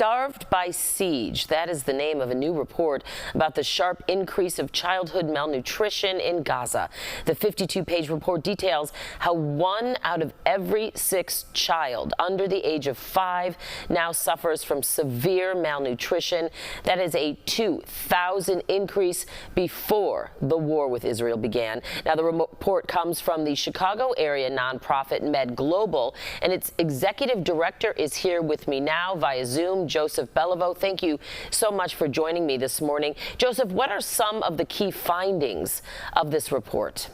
Starved by Siege. That is the name of a new report about the sharp increase of childhood malnutrition in Gaza. The 52-page report details how 1 out of every 6 child under the age of 5 now suffers from severe malnutrition. That is a 2,000 increase before the war with Israel began. Now, the report comes from the Chicago area nonprofit MedGlobal, and its executive director is here with me now via Zoom, Joseph Beliveau. Thank you so much for joining me this morning. Joseph, what are some of the key findings of this report?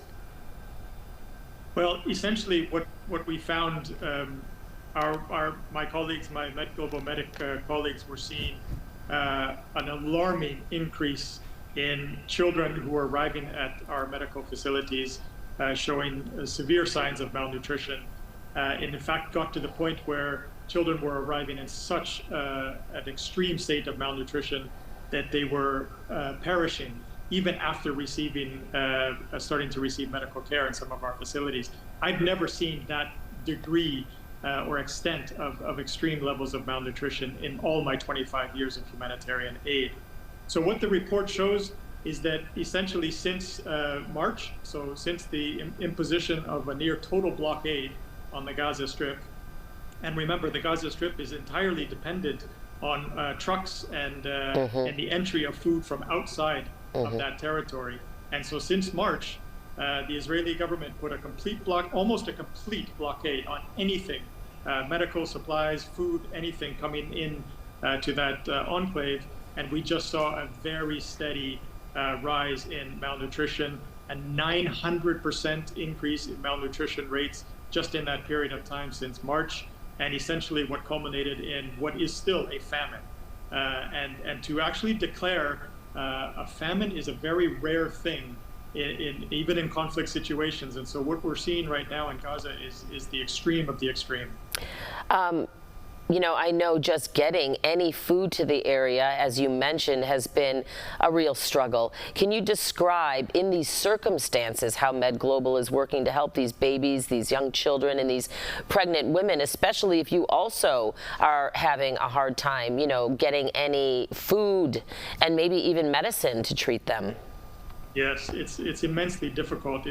Well, essentially what we found, my colleagues, my MedGlobal medic colleagues were seeing an alarming increase in children who were arriving at our medical facilities showing severe signs of malnutrition. In fact, got to the point where children were arriving in such an extreme state of malnutrition that they were perishing even after starting to receive medical care in some of our facilities. I've never seen that degree or extent of extreme levels of malnutrition in all my 25 years of humanitarian aid. So what the report shows is that essentially since March, so since the imposition of a near total blockade on the Gaza Strip, and remember, the Gaza Strip is entirely dependent on trucks and the entry of food from outside of that territory. And so since March, the Israeli government put almost a complete blockade on anything, medical supplies, food, anything coming in to that enclave. And we just saw a very steady rise in malnutrition, a 900% increase in malnutrition rates just in that period of time since March, and essentially what culminated in what is still a famine. And to actually declare a famine is a very rare thing even in conflict situations. And so what we're seeing right now in Gaza is the extreme of the extreme. You know, I know just getting any food to the area, as you mentioned, has been a real struggle. Can you describe in these circumstances how MedGlobal is working to help these babies, these young children, and these pregnant women, especially if you also are having a hard time, you know, getting any food and maybe even medicine to treat them? Yes, it's immensely difficult.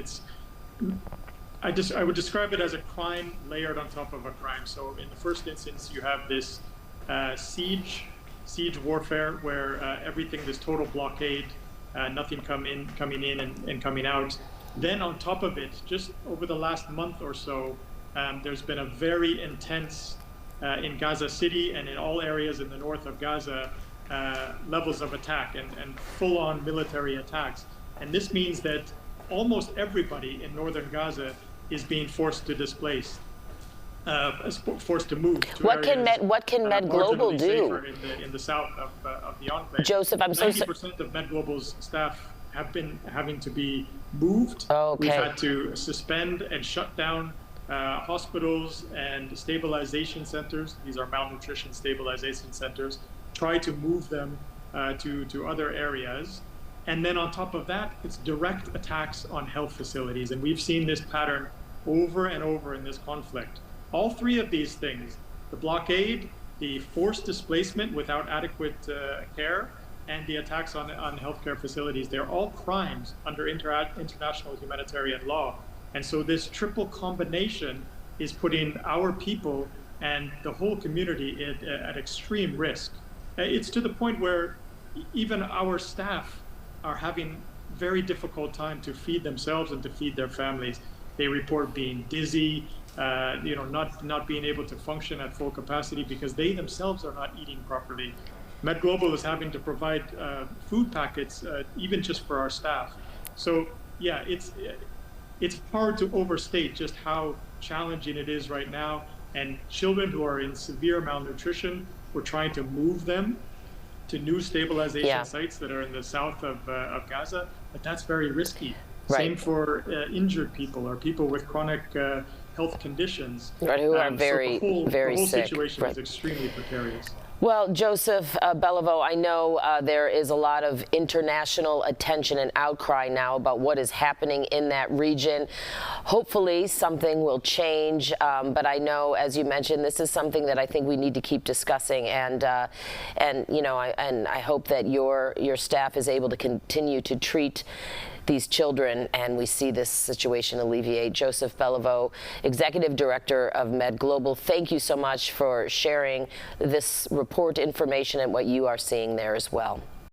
I would describe it as a crime layered on top of a crime. So in the first instance, you have this siege warfare where everything, this total blockade, nothing coming in and coming out. Then on top of it, just over the last month or so, there's been a very intense, in Gaza City and in all areas in the north of Gaza, levels of attack and full-on military attacks. And this means that almost everybody in northern Gaza is being forced to displace, forced to move to what can MedGlobal do in the south of the enclave? Joseph, I'm so sorry. 90% of MedGlobal's staff have been having to be moved. Okay. We've had to suspend and shut down hospitals and stabilization centers. These are malnutrition stabilization centers. Try to move them to other areas. And then on top of that, it's direct attacks on health facilities. And we've seen this pattern over and over in this conflict. All three of these things, the blockade, the forced displacement without adequate care, and the attacks on healthcare facilities, they're all crimes under international humanitarian law. And so this triple combination is putting our people and the whole community at extreme risk. It's to the point where even our staff are having very difficult time to feed themselves and to feed their families. They report being dizzy, not being able to function at full capacity because they themselves are not eating properly. MedGlobal is having to provide food packets, even just for our staff. So yeah, it's hard to overstate just how challenging it is right now. And children who are in severe malnutrition, we're trying to move them to new stabilization sites that are in the south of Gaza, but that's very risky. Right. Same for injured people or people with chronic health conditions. Right, who are very, very the whole sick. situation Right. is extremely precarious. Well, Joseph Beliveau, I know there is a lot of international attention and outcry now about what is happening in that region. Hopefully something will change, but I know, as you mentioned, this is something that I think we need to keep discussing, and you know, I hope that your staff is able to continue to treat these children, and we see this situation alleviate. Joseph Beliveau, Executive Director of MedGlobal, thank you so much for sharing this report information and what you are seeing there as well.